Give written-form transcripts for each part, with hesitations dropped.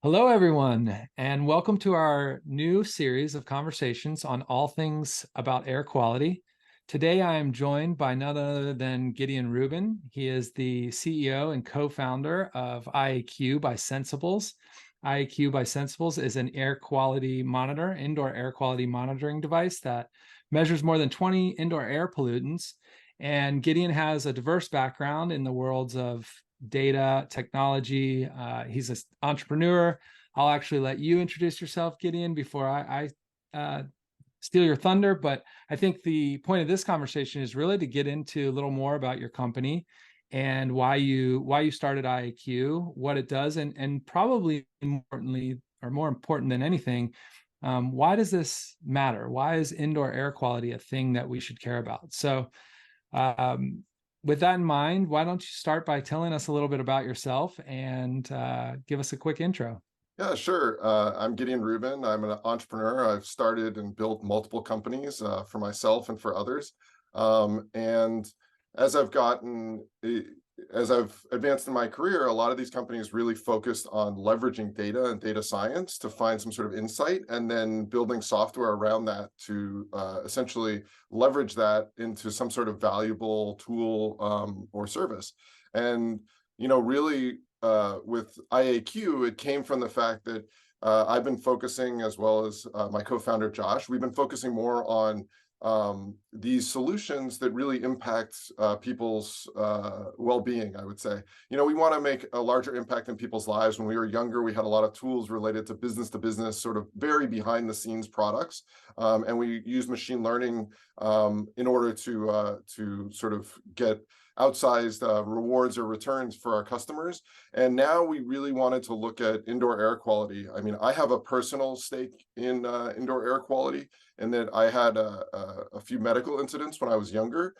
Hello, everyone, and welcome to our new series of conversations on all things about air quality. Today, I am joined by none other than Gideon Rubin. He is the CEO and co-founder of IAQ by Sensables. IAQ by Sensables is an air quality monitor, indoor air quality monitoring device that measures more than 20 indoor air pollutants. And Gideon has a diverse background in the worlds of data, technology. He's an entrepreneur. I'll actually let you introduce yourself, Gideon, before I steal your thunder. But I think the point of this conversation is really to get into a little more about your company and why you started IAQ, what it does, and probably importantly, or more important than anything, why does this matter? Why is indoor air quality a thing that we should care about? So with that in mind, why don't you start by telling us a little bit about yourself and give us a quick intro? Yeah, sure. I'm Gideon Rubin. I'm an entrepreneur. I've started and built multiple companies for myself and for others. And as I've gotten, as I've advanced in my career, a lot of these companies really focused on leveraging data and data science to find some sort of insight, and then building software around that to essentially leverage that into some sort of valuable tool or service. And really with IAQ, it came from the fact that I've been focusing, as well as my co-founder Josh, we've been focusing more on these solutions that really impact people's well-being, I would say. We want to make a larger impact in people's lives. When we were younger, we had a lot of tools related to business, sort of very behind the scenes products. And we used machine learning in order to sort of get outsized rewards or returns for our customers. And now we really wanted to look at indoor air quality. I mean, I have a personal stake in indoor air quality, in that I had a few medical incidents when I was younger.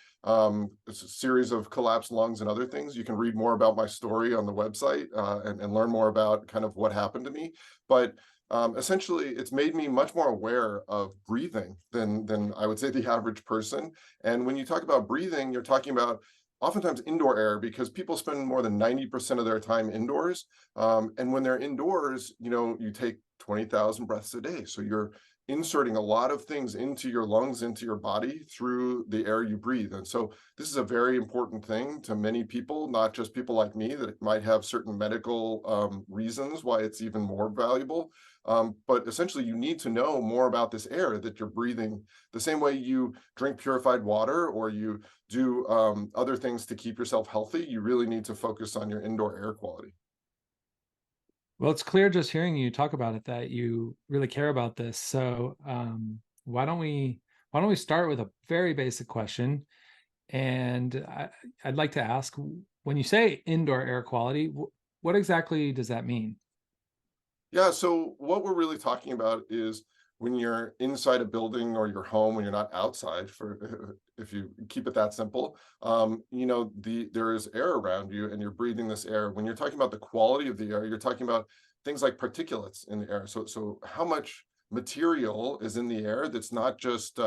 It's a series of collapsed lungs and other things. You can read more about my story on the website and learn more about kind of what happened to me. But essentially, it's made me much more aware of breathing than I would say the average person. And when you talk about breathing, you're talking about oftentimes indoor air, because people spend more than 90% of their time indoors. And when they're indoors, you take 20,000 breaths a day. So you're inserting a lot of things into your lungs, into your body through the air you breathe. And so this is a very important thing to many people, not just people like me that might have certain medical reasons why it's even more valuable. But essentially, you need to know more about this air that you're breathing, the same way you drink purified water or you do other things to keep yourself healthy. You really need to focus on your indoor air quality. Well, it's clear just hearing you talk about it that you really care about this. So why don't we start with a very basic question? And I'd like to ask, when you say indoor air quality, what exactly does that mean? Yeah, so what we're really talking about is when you're inside a building or your home, when you're not outside, for if you keep it that simple, there is air around you and you're breathing this air. When you're talking about the quality of the air, you're talking about things like particulates in the air. So how much material is in the air that's not just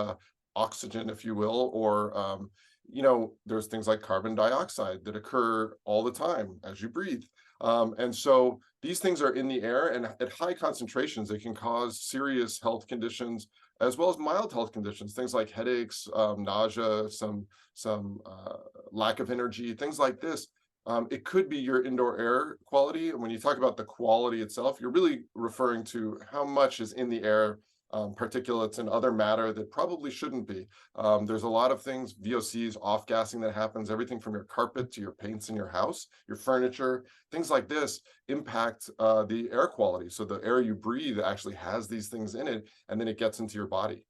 oxygen, if you will, or there's things like carbon dioxide that occur all the time as you breathe. And so these things are in the air, and at high concentrations, they can cause serious health conditions as well as mild health conditions, things like headaches, nausea, some lack of energy, things like this. It could be your indoor air quality. And when you talk about the quality itself, you're really referring to how much is in the air, particulates and other matter that probably shouldn't be. There's a lot of things, VOCs, off-gassing, that happens, everything from your carpet to your paints in your house, your furniture, things like this impact the air quality. So the air you breathe actually has these things in it, and then it gets into your body.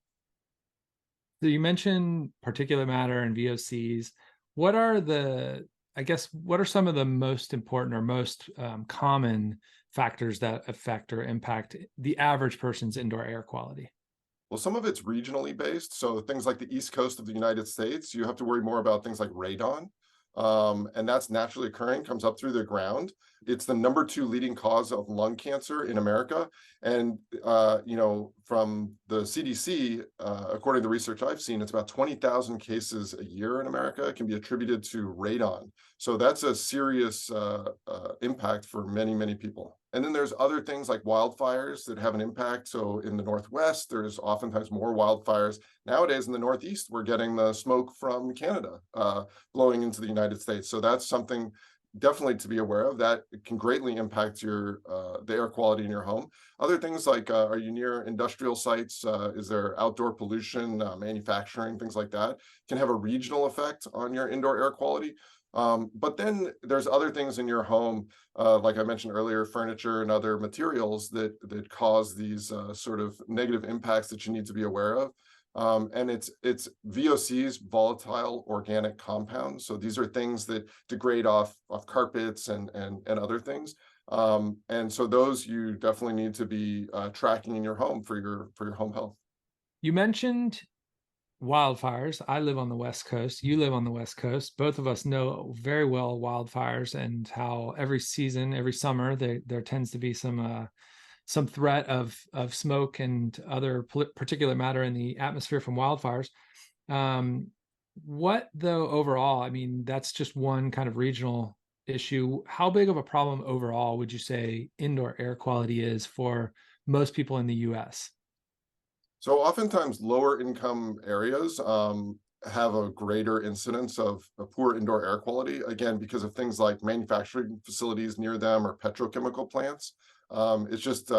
So you mentioned particulate matter and VOCs. What are what are some of the most important or most common factors that affect or impact the average person's indoor air quality? Well, some of it's regionally based. So things like the East Coast of the United States, you have to worry more about things like radon. And that's naturally occurring, comes up through the ground. it's the number 2 leading cause of lung cancer in America. And, from the CDC, according to the research I've seen, it's about 20,000 cases a year in America can be attributed to radon. So that's a serious impact for many, many people. And then there's other things like wildfires that have an impact. So in the Northwest, there's oftentimes more wildfires. Nowadays in the Northeast, we're getting the smoke from Canada blowing into the United States. So that's something definitely to be aware of. That can greatly impact your the air quality in your home. Other things like, are you near industrial sites? Is there outdoor pollution, manufacturing, things like that can have a regional effect on your indoor air quality. But then there's other things in your home, like I mentioned earlier, furniture and other materials that cause these sort of negative impacts that you need to be aware of. And it's VOCs, volatile organic compounds. So these are things that degrade off carpets and other things. And so those you definitely need to be tracking in your home for your home health. You mentioned wildfires. I live on the West Coast. You live on the West Coast. Both of us know very well wildfires and how every season, every summer, there tends to be some threat of smoke and other particulate matter in the atmosphere from wildfires. What though overall? I mean, that's just one kind of regional issue. How big of a problem overall would you say indoor air quality is for most people in the U.S.? So oftentimes lower income areas have a greater incidence of poor indoor air quality, again, because of things like manufacturing facilities near them or petrochemical plants. It's just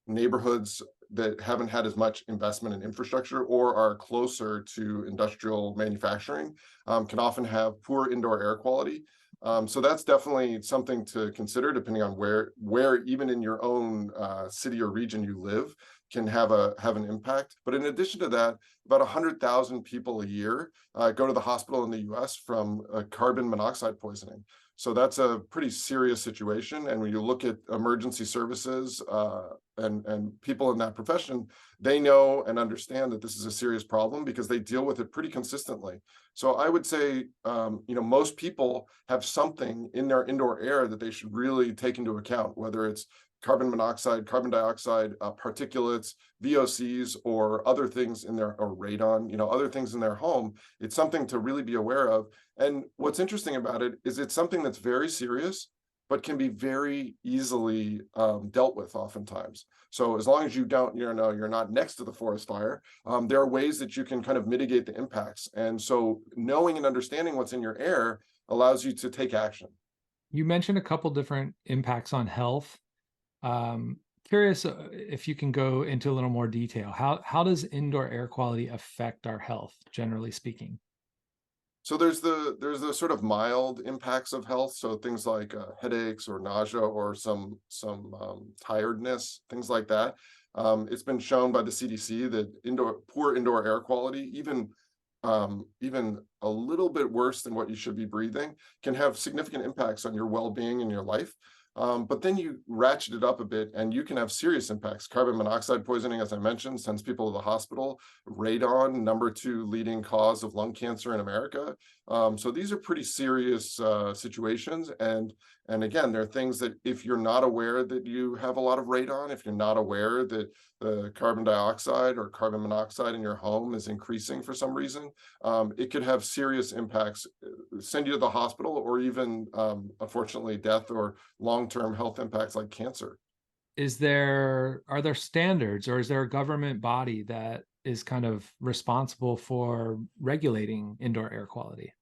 neighborhoods that haven't had as much investment in infrastructure or are closer to industrial manufacturing can often have poor indoor air quality. So that's definitely something to consider, depending on where even in your own city or region you live can have an impact. But in addition to that, about 100,000 people a year go to the hospital in the U.S. from carbon monoxide poisoning. So that's a pretty serious situation. And when you look at emergency services and people in that profession, they know and understand that this is a serious problem because they deal with it pretty consistently. So I would say, most people have something in their indoor air that they should really take into account, whether it's carbon monoxide, carbon dioxide, particulates, VOCs, or other things in their, or radon, other things in their home. It's something to really be aware of. And what's interesting about it is it's something that's very serious, but can be very easily dealt with oftentimes. So as long as you don't, you're not next to the forest fire, there are ways that you can kind of mitigate the impacts. And so knowing and understanding what's in your air allows you to take action. You mentioned a couple different impacts on health. Curious if you can go into a little more detail. How does indoor air quality affect our health, generally speaking? So there's the sort of mild impacts of health. So things like headaches or nausea or some tiredness, things like that. It's been shown by the CDC that poor indoor air quality, even a little bit worse than what you should be breathing, can have significant impacts on your well-being and your life. But then you ratchet it up a bit and you can have serious impacts. Carbon monoxide poisoning, as I mentioned, sends people to the hospital. Radon, number 2 leading cause of lung cancer in America. So these are pretty serious situations. And again, there are things that if you're not aware that you have a lot of radon, if you're not aware that the carbon dioxide or carbon monoxide in your home is increasing for some reason, it could have serious impacts, send you to the hospital, or even, unfortunately, death or long-term health impacts like cancer. Are there standards, or is there a government body that is kind of responsible for regulating indoor air quality?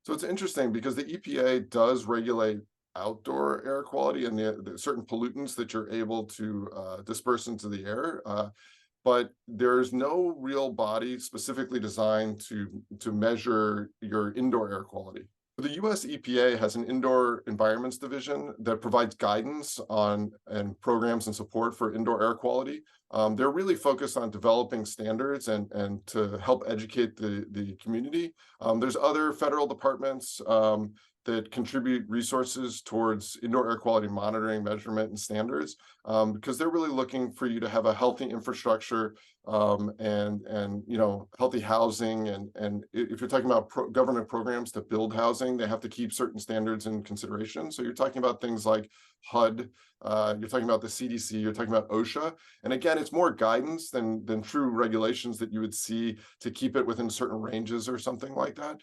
So it's interesting because the EPA does regulate outdoor air quality and the certain pollutants that you're able to disperse into the air. But there's no real body specifically designed to measure your indoor air quality. The US EPA has an indoor environments division that provides guidance on and programs and support for indoor air quality. They're really focused on developing standards and to help educate the community. There's other federal departments that contribute resources towards indoor air quality monitoring, measurement, and standards, because they're really looking for you to have a healthy infrastructure, and healthy housing, and if you're talking about government programs to build housing, they have to keep certain standards in consideration. So you're talking about things like HUD, you're talking about the CDC, you're talking about OSHA, and again, it's more guidance than true regulations that you would see to keep it within certain ranges or something like that.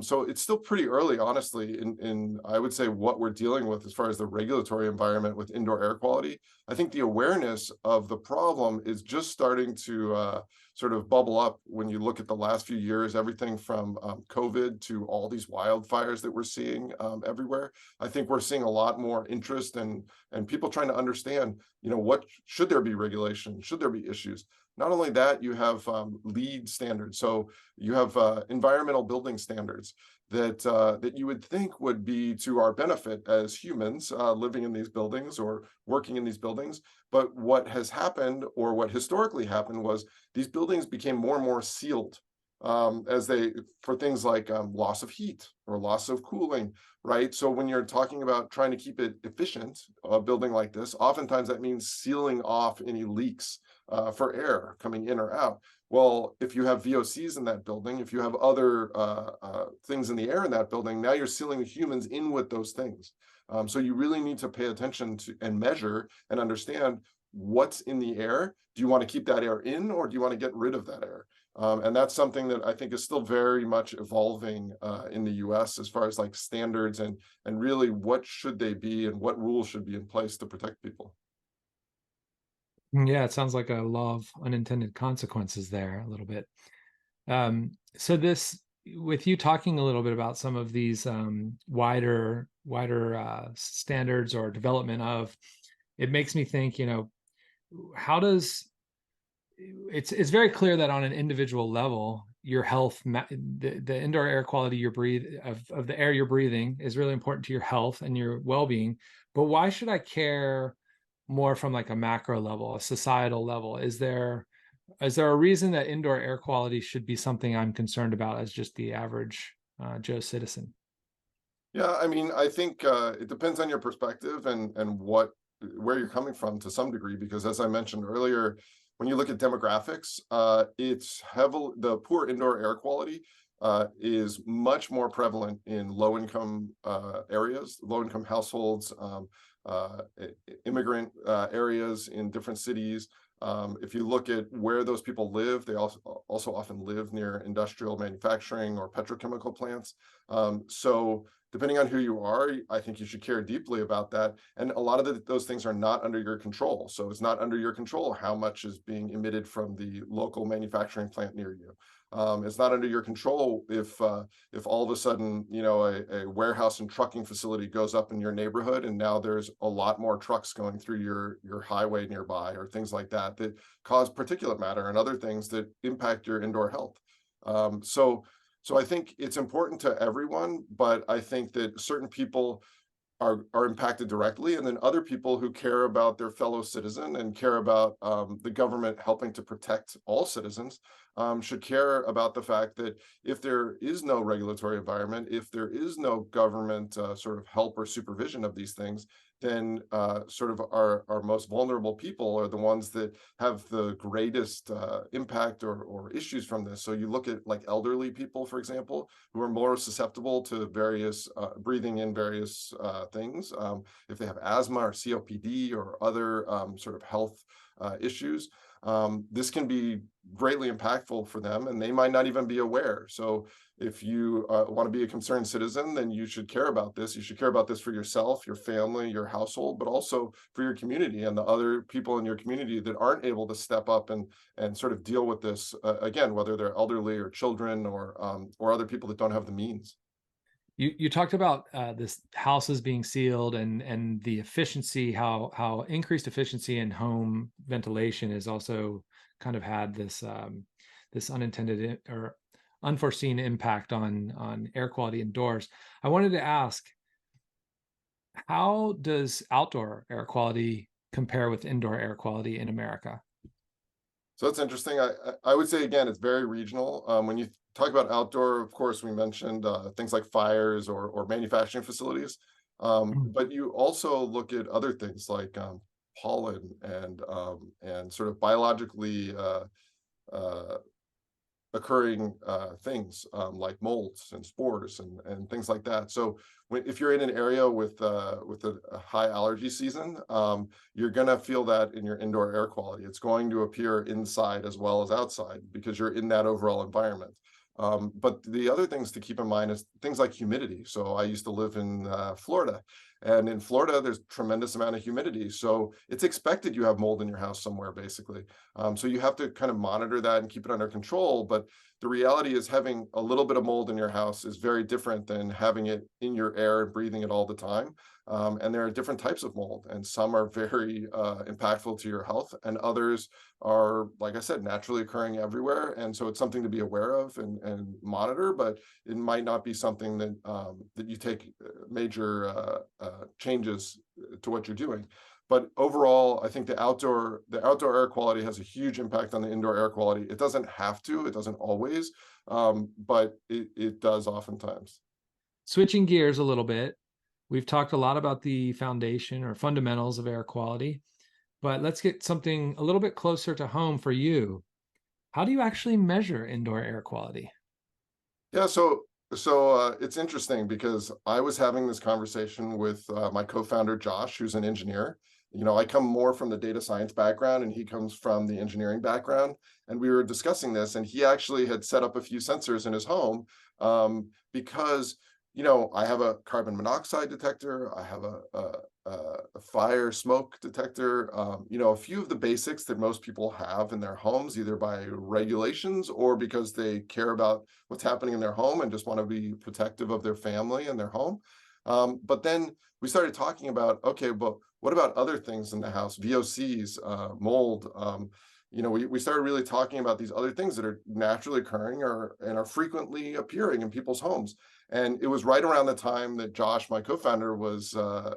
So it's still pretty early, honestly, in I would say what we're dealing with as far as the regulatory environment with indoor air quality. I think the awareness of the problem is just starting to sort of bubble up when you look at the last few years, everything from COVID to all these wildfires that we're seeing everywhere. I think we're seeing a lot more interest and people trying to understand, what should there be regulation? Should there be issues? Not only that, you have LEED standards. So you have environmental building standards that you would think would be to our benefit as humans living in these buildings or working in these buildings. But what has happened, or what historically happened, was these buildings became more and more sealed for things like loss of heat or loss of cooling, right? So when you're talking about trying to keep it efficient, a building like this, oftentimes that means sealing off any leaks for air coming in or out. Well, if you have VOCs in that building, if you have other things in the air in that building, now you're sealing humans in with those things. So you really need to pay attention to and measure and understand what's in the air. Do you want to keep that air in, or do you want to get rid of that air? And that's something that I think is still very much evolving in the US as far as like standards and really what should they be and what rules should be in place to protect people. Yeah, it sounds like a law of unintended consequences there a little bit. So this, with you talking a little bit about some of these wider standards or development of, it makes me think, how does it's very clear that on an individual level, your health, the indoor air quality of the air you're breathing is really important to your health and your well-being. But why should I care more from like a macro level, a societal level? Is there a reason that indoor air quality should be something I'm concerned about as just the average Joe citizen? Yeah, I mean, I think it depends on your perspective and where you're coming from to some degree, because as I mentioned earlier, when you look at demographics, it's heavily the poor indoor air quality is much more prevalent in low income areas, low income households, immigrant areas in different cities. If you look at where those people live, they also often live near industrial manufacturing or petrochemical plants. So depending on who you are, I think you should care deeply about that. And a lot of those things are not under your control. So it's not under your control how much is being emitted from the local manufacturing plant near you. It's not under your control if all of a sudden, a warehouse and trucking facility goes up in your neighborhood, and now there's a lot more trucks going through your highway nearby, or things like that that cause particulate matter and other things that impact your indoor health. So I think it's important to everyone, but I think that certain people are impacted directly, and then other people who care about their fellow citizen and care about the government helping to protect all citizens should care about the fact that if there is no regulatory environment, if there is no government sort of help or supervision of these things, then sort of our most vulnerable people are the ones that have the greatest impact or issues from this. So you look at like elderly people, for example, who are more susceptible to various breathing in various things. If they have asthma or COPD or other sort of health issues, this can be greatly impactful for them, and they might not even be aware. So if you want to be a concerned citizen, then you should care about this. You should care about this for yourself, your family, your household, but also for your community and the other people in your community that aren't able to step up and sort of deal with this, again, whether they're elderly or children or other people that don't have the means. You talked about this houses being sealed and the efficiency, how increased efficiency in home ventilation has also kind of had this unintended or unforeseen impact on air quality indoors. I wanted to ask, how does outdoor air quality compare with indoor air quality in America? So it's interesting. I would say again, it's very regional. When you talk about outdoor, of course, we mentioned things like fires or manufacturing facilities, Mm. but you also look at other things like pollen and sort of biologically uh, occurring things like molds and spores and things like that. So if you're in an area with a high allergy season, you're going to feel that in your indoor air quality. It's going to appear inside as well as outside because you're in that overall environment. But the other things to keep in mind is things like humidity. So I used to live in Florida, and in Florida, there's tremendous amount of humidity. So it's expected you have mold in your house somewhere, basically. So you have to kind of monitor that and keep it under control. But the reality is having a little bit of mold in your house is very different than having it in your air and breathing it all the time. And there are different types of mold, and some are very impactful to your health, and others are, like I said, naturally occurring everywhere. And so it's something to be aware of and monitor, but it might not be something that you take major changes to what you're doing. But overall, I think the outdoor air quality has a huge impact on the indoor air quality. It doesn't have to, it doesn't always, but it does oftentimes. Switching gears a little bit, we've talked a lot about the foundation or fundamentals of air quality, but let's get something a little bit closer to home for you. How do you actually measure indoor air quality? Yeah, so it's interesting because I was having this conversation with my co-founder Josh, who's an engineer. You know, I come more from the data science background, and he comes from the engineering background. And we were discussing this, and he actually had set up a few sensors in his home because I have a carbon monoxide detector, I have a fire smoke detector, a few of the basics that most people have in their homes, either by regulations or because they care about what's happening in their home and just want to be protective of their family and their home. But then we started talking about, okay, but what about other things in the house, VOCs, mold? We started really talking about these other things that are naturally occurring and are frequently appearing in people's homes. And it was right around the time that Josh, my co-founder,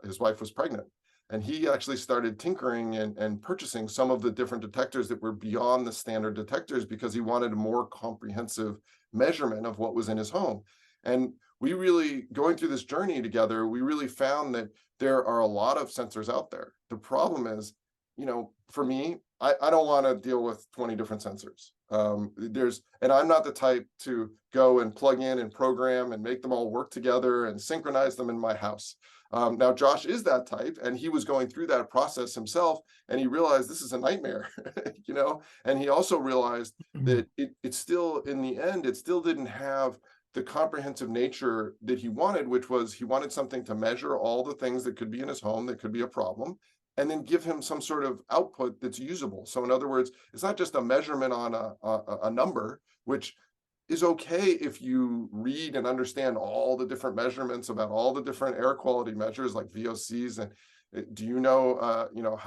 his wife was pregnant. And he actually started tinkering and purchasing some of the different detectors that were beyond the standard detectors because he wanted a more comprehensive measurement of what was in his home. And we really, going through this journey together, we really found that there are a lot of sensors out there. The problem is, for me, I don't want to deal with 20 different sensors. And I'm not the type to go and plug in and program and make them all work together and synchronize them in my house. Now, Josh is that type, and he was going through that process himself, and he realized this is a nightmare, and he also realized that it still, in the end, it still didn't have the comprehensive nature that he wanted, which was he wanted something to measure all the things that could be in his home that could be a problem, and then give him some sort of output that's usable. So in other words, it's not just a measurement on a number, which is okay if you read and understand all the different measurements about all the different air quality measures like VOCs. And do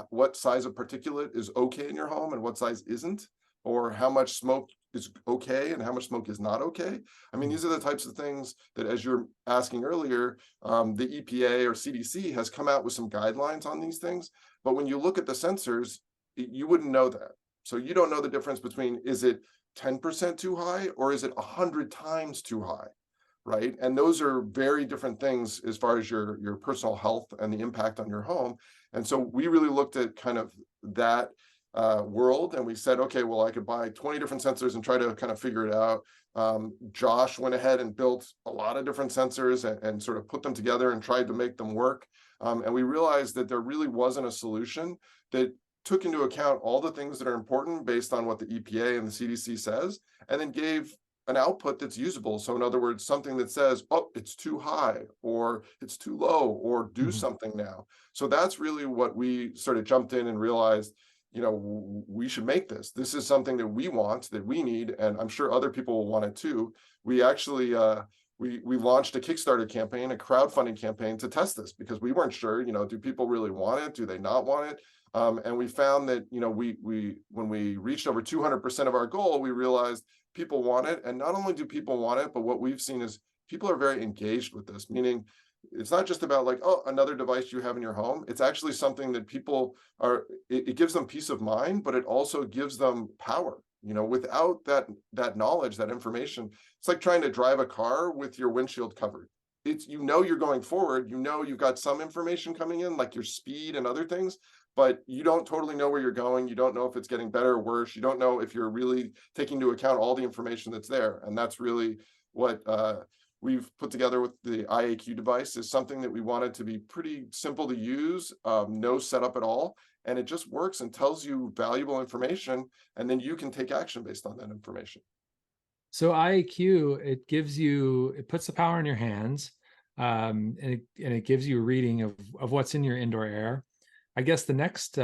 what size of particulate is okay in your home and what size isn't, or how much smoke is okay and how much smoke is not okay? I mean, these are the types of things that, as you're asking earlier, the EPA or CDC has come out with some guidelines on these things. But when you look at the sensors, you wouldn't know that. So you don't know the difference between, is it 10% too high or is it 100 times too high, right? And those are very different things as far as your personal health and the impact on your home. And so we really looked at kind of that world, and we said, okay, well, I could buy 20 different sensors and try to kind of figure it out. Josh went ahead and built a lot of different sensors and sort of put them together and tried to make them work. And we realized that there really wasn't a solution that took into account all the things that are important based on what the EPA and the CDC says, and then gave an output that's usable. So in other words, something that says, oh, it's too high or it's too low or do something now. So that's really what we sort of jumped in and realized, we should make this. This is something that we want, that we need, and I'm sure other people will want it too. We actually we launched a Kickstarter campaign, a crowdfunding campaign to test this because we weren't sure, do people really want it? Do they not want it? And we found that, we when we reached over 200% of our goal, we realized people want it. And not only do people want it, but what we've seen is people are very engaged with this, meaning it's not just about like, oh, another device you have in your home. It's actually something that people are, it gives them peace of mind, but it also gives them power. Without that knowledge, that information, it's like trying to drive a car with your windshield covered. It's, you're going forward, you've got some information coming in, like your speed and other things, but you don't totally know where you're going. You don't know if it's getting better or worse. You don't know if you're really taking into account all the information that's there. And that's really what we've put together with the IAQ device, is something that we wanted to be pretty simple to use, no setup at all. And it just works and tells you valuable information, and then you can take action based on that information. So IAQ, it puts the power in your hands, and it gives you a reading of what's in your indoor air. I guess the next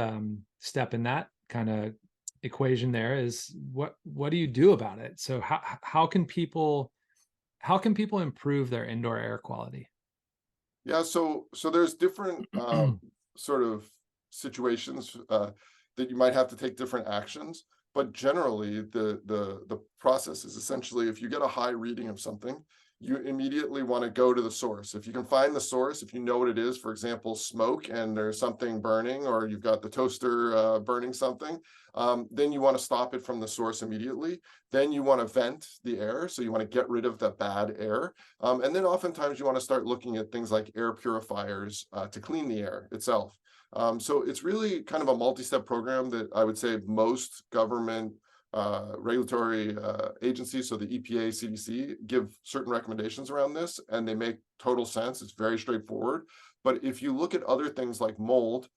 step in that kind of equation there is what do you do about it? So how can people improve their indoor air quality? Yeah, so there's different sort of situations that you might have to take different actions, but generally the process is essentially, if you get a high reading of something, you immediately want to go to the source. If you can find the source, if you know what it is, for example, smoke, and there's something burning, or you've got the toaster burning something, then you want to stop it from the source immediately. Then you want to vent the air, so you want to get rid of the bad air. And then oftentimes you want to start looking at things like air purifiers to clean the air itself. So it's really kind of a multi-step program that I would say most government regulatory agencies, so the EPA, CDC, give certain recommendations around this, and they make total sense. It's very straightforward. But if you look at other things like mold,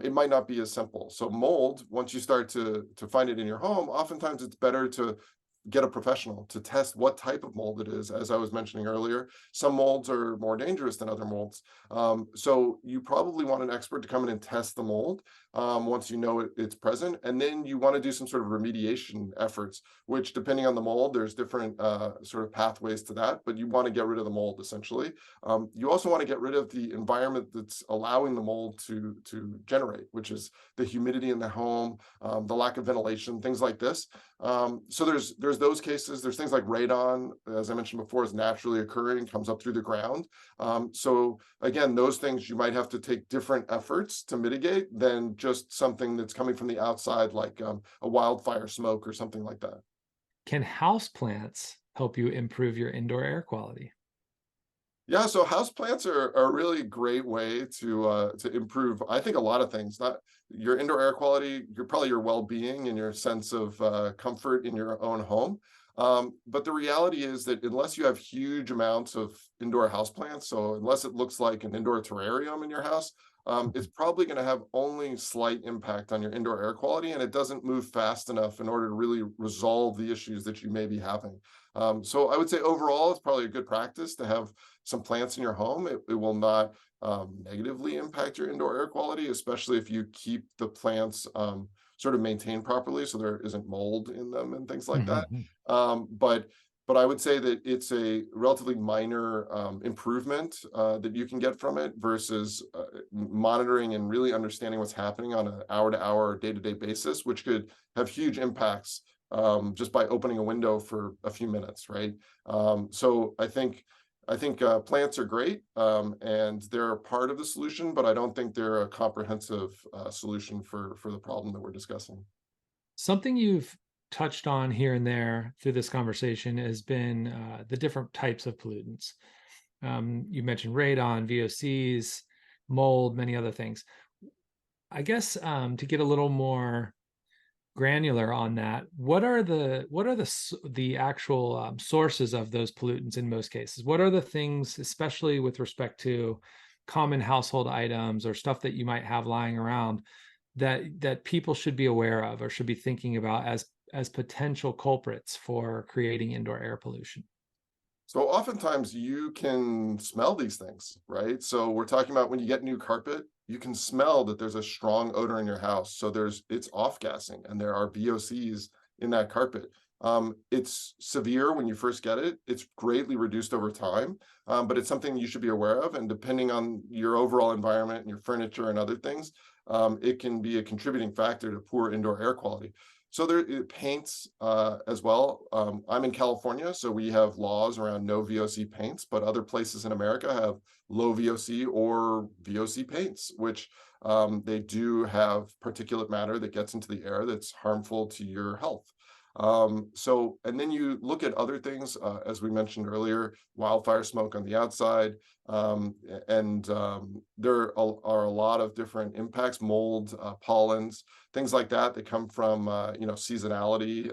it might not be as simple. So mold, once you start to find it in your home, oftentimes it's better to get a professional to test what type of mold it is. As I was mentioning earlier, some molds are more dangerous than other molds. So you probably want an expert to come in and test the mold once you know it's present. And then you want to do some sort of remediation efforts, which, depending on the mold, there's different sort of pathways to that, but you want to get rid of the mold essentially. You also want to get rid of the environment that's allowing the mold to generate, which is the humidity in the home, the lack of ventilation, things like this. So there's those cases. There's things like radon, as I mentioned before, is naturally occurring, comes up through the ground. So again, those things you might have to take different efforts to mitigate than just something that's coming from the outside, like a wildfire smoke or something like that. Can houseplants help you improve your indoor air quality? Yeah, so houseplants are a really great way to improve, I think, a lot of things. Not your indoor air quality, probably your well-being and your sense of comfort in your own home. But the reality is that unless you have huge amounts of indoor houseplants, so unless it looks like an indoor terrarium in your house, it's probably going to have only slight impact on your indoor air quality, and it doesn't move fast enough in order to really resolve the issues that you may be having. So I would say overall, it's probably a good practice to have some plants in your home. It will not negatively impact your indoor air quality, especially if you keep the plants sort of maintained properly, so there isn't mold in them and things like that. But I would say that it's a relatively minor improvement that you can get from it versus monitoring and really understanding what's happening on an hour-to-hour, day-to-day basis, which could have huge impacts just by opening a window for a few minutes, right? So I think plants are great, and they're a part of the solution, but I don't think they're a comprehensive solution for the problem that we're discussing. Something you've touched on here and there through this conversation has been the different types of pollutants. You mentioned radon, VOCs, mold, many other things. I guess to get a little more granular on that, what are the actual sources of those pollutants in most cases? What are the things, especially with respect to common household items or stuff that you might have lying around, that people should be aware of or should be thinking about as potential culprits for creating indoor air pollution? So oftentimes you can smell these things, right? So we're talking about when you get new carpet, you can smell that there's a strong odor in your house. So it's off-gassing, and there are VOCs in that carpet. It's severe when you first get it. It's greatly reduced over time, but it's something you should be aware of. And depending on your overall environment and your furniture and other things, it can be a contributing factor to poor indoor air quality. So there it paints as well. I'm in California, so we have laws around no VOC paints, but other places in America have low VOC or VOC paints, which they do have particulate matter that gets into the air that's harmful to your health. And then you look at other things, as we mentioned earlier, wildfire smoke on the outside, there are a lot of different impacts, mold, pollens, things like that that come from seasonality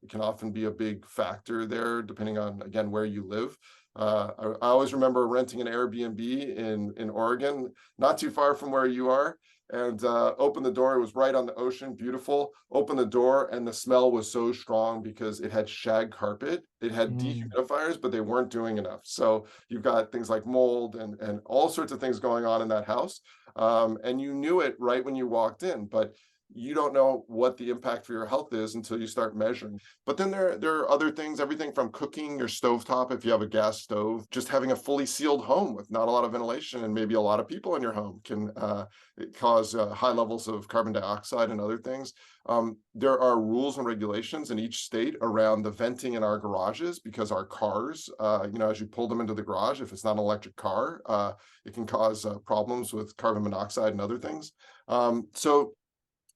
can often be a big factor there, depending on again where you live. I always remember renting an Airbnb in Oregon, not too far from where you are, and opened the door. It was right on the ocean, beautiful. Opened the door, and the smell was so strong because it had shag carpet. It had Mm. dehumidifiers, but they weren't doing enough. So you've got things like mold and all sorts of things going on in that house. And you knew it right when you walked in, but you don't know what the impact for your health is until you start measuring. But then there are other things, everything from cooking your stovetop, if you have a gas stove, just having a fully sealed home with not a lot of ventilation and maybe a lot of people in your home can cause high levels of carbon dioxide and other things. There are rules and regulations in each state around the venting in our garages because our cars, as you pull them into the garage, if it's not an electric car, it can cause problems with carbon monoxide and other things. So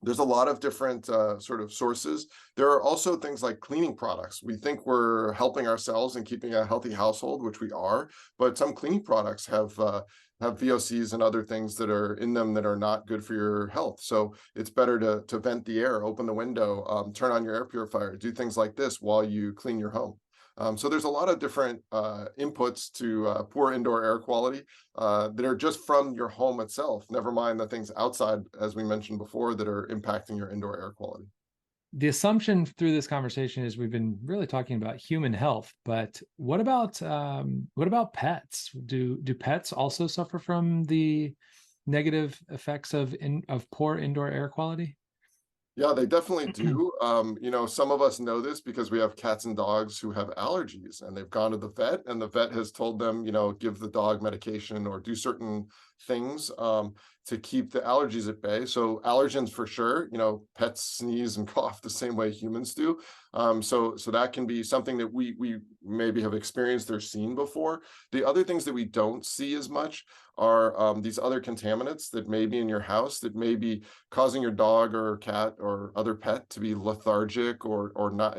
there's a lot of different sort of sources. There are also things like cleaning products. We think we're helping ourselves and keeping a healthy household, which we are, but some cleaning products have VOCs and other things that are in them that are not good for your health. So it's better to vent the air, open the window, turn on your air purifier, do things like this while you clean your home. So there's a lot of different inputs to poor indoor air quality that are just from your home itself, never mind the things outside, as we mentioned before, that are impacting your indoor air quality. The assumption through this conversation is we've been really talking about human health, but what about pets? Do pets also suffer from the negative effects of poor indoor air quality? Yeah, they definitely do. Some of us know this because we have cats and dogs who have allergies and they've gone to the vet and the vet has told them, give the dog medication or do certain things to keep the allergies at bay. So allergens for sure, pets sneeze and cough the same way humans do. So that can be something that we maybe have experienced or seen before. The other things that we don't see as much are these other contaminants that may be in your house that may be causing your dog or cat or other pet to be lethargic or not,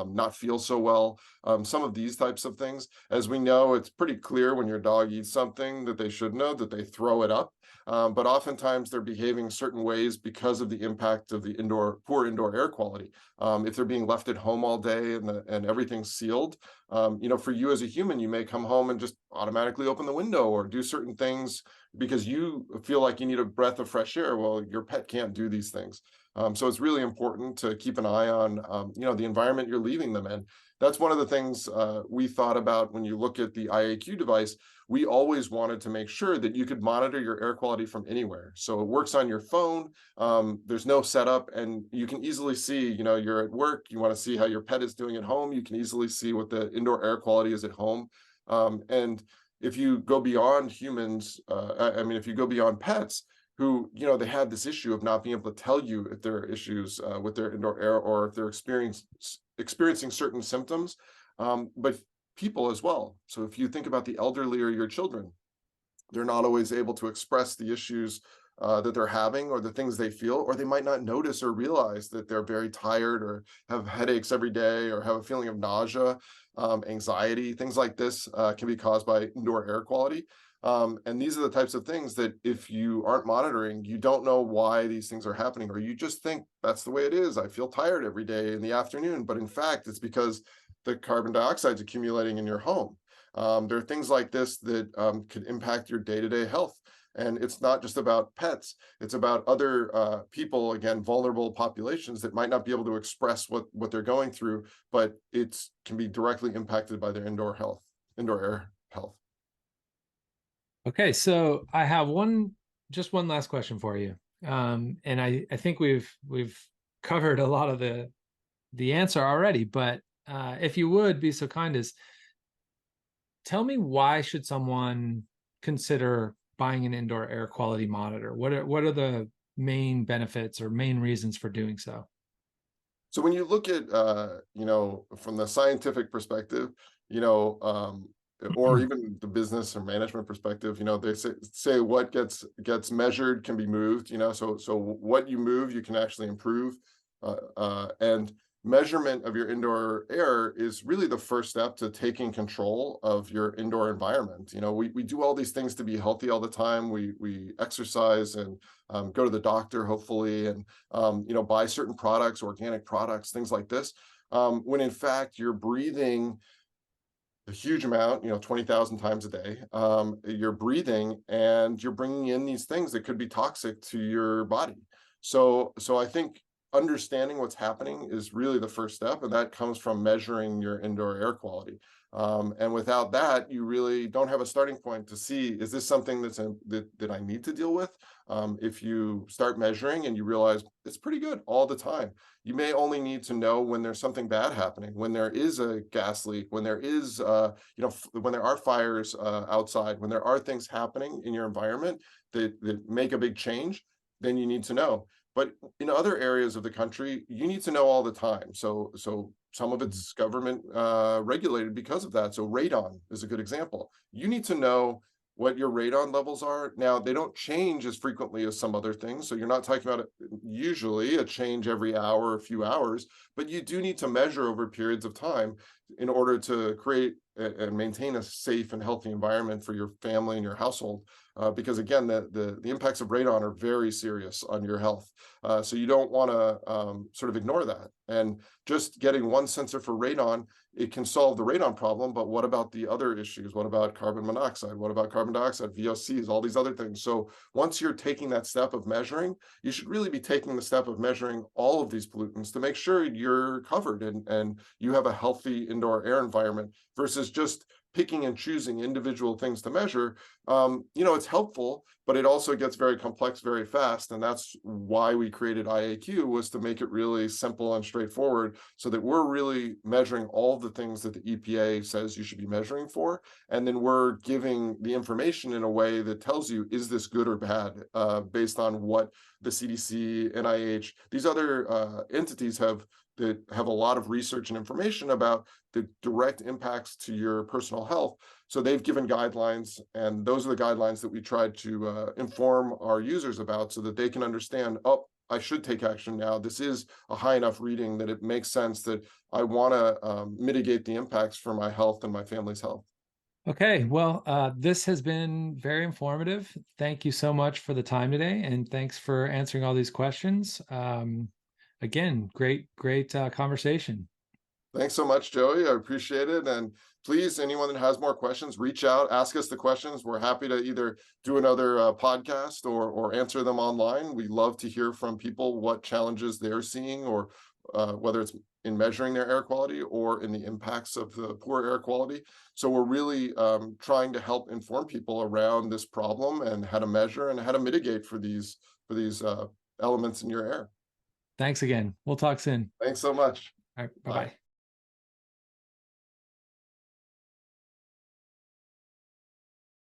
not feel so well. Some of these types of things, as we know, it's pretty clear when your dog eats something that they should know that they throw it up. But oftentimes they're behaving certain ways because of the impact of the poor indoor air quality. If they're being left at home all day and everything's sealed, for you as a human, you may come home and just automatically open the window or do certain things because you feel like you need a breath of fresh air. Well, your pet can't do these things. So it's really important to keep an eye on, the environment you're leaving them in. That's one of the things we thought about when you look at the IAQ device. We always wanted to make sure that you could monitor your air quality from anywhere. So it works on your phone. There's no setup, and you can easily see, you're at work, you want to see how your pet is doing at home. You can easily see what the indoor air quality is at home. And if you go beyond humans, if you go beyond pets, who they have this issue of not being able to tell you if there are issues with their indoor air or if they're experiencing certain symptoms, but people as well. So if you think about the elderly or your children, they're not always able to express the issues that they're having or the things they feel, or they might not notice or realize that they're very tired or have headaches every day or have a feeling of nausea, anxiety, things like this can be caused by indoor air quality. And these are the types of things that if you aren't monitoring, you don't know why these things are happening, or you just think that's the way it is. I feel tired every day in the afternoon, but in fact, it's because the carbon dioxide is accumulating in your home. There are things like this that could impact your day-to-day health. And it's not just about pets, it's about other people, again, vulnerable populations that might not be able to express what they're going through, but it can be directly impacted by their indoor air health. Okay, so I have just one last question for you. And I think we've covered a lot of the answer already, but if you would be so kind as tell me, why should someone consider buying an indoor air quality monitor? What are the main benefits or main reasons for doing so? So when you look at, from the scientific perspective, you know, or even the business or management perspective, they say what gets measured can be moved. So what you move, you can actually improve, and measurement of your indoor air is really the first step to taking control of your indoor environment. We do all these things to be healthy all the time. We exercise and go to the doctor, hopefully, and buy certain products, organic products, things like this. When in fact you're breathing a huge amount, 20,000 times a day. You're breathing and you're bringing in these things that could be toxic to your body. So I think understanding what's happening is really the first step, and that comes from measuring your indoor air quality. And without that, you really don't have a starting point to see, is this something that I need to deal with? If you start measuring and you realize it's pretty good all the time, you may only need to know when there's something bad happening, when there is a gas leak, when there is, when there are fires outside, when there are things happening in your environment that make a big change, then you need to know. But in other areas of the country, you need to know all the time. So some of it's government regulated because of that. So radon is a good example. You need to know what your radon levels are. Now, they don't change as frequently as some other things. So you're not talking about usually a change every hour, a few hours, but you do need to measure over periods of time in order to create and maintain a safe and healthy environment for your family and your household. Because again, the impacts of radon are very serious on your health. So you don't want to sort of ignore that. And just getting one sensor for radon, it can solve the radon problem, but what about the other issues? What about carbon monoxide? What about carbon dioxide, VOCs, all these other things? So once you're taking that step of measuring, you should really be taking the step of measuring all of these pollutants to make sure you're covered and you have a healthy indoor air environment versus just picking and choosing individual things to measure. It's helpful, but it also gets very complex very fast. And that's why we created IAQ, was to make it really simple and straightforward so that we're really measuring all the things that the EPA says you should be measuring for. And then we're giving the information in a way that tells you, is this good or bad, based on what the CDC, NIH, these other entities that have a lot of research and information about the direct impacts to your personal health. So they've given guidelines, and those are the guidelines that we tried to inform our users about so that they can understand, oh, I should take action now. This is a high enough reading that it makes sense that I want to mitigate the impacts for my health and my family's health. Okay, well, this has been very informative. Thank you so much for the time today, and thanks for answering all these questions. Again, great conversation. Thanks so much, Joey. I appreciate it. And please, anyone that has more questions, reach out, ask us the questions. We're happy to either do another podcast or answer them online. We love to hear from people what challenges they're seeing, or whether it's in measuring their air quality or in the impacts of the poor air quality. So we're really trying to help inform people around this problem and how to measure and how to mitigate for these elements in your air. Thanks again. We'll talk soon. Thanks so much. All right, Bye. bye-bye.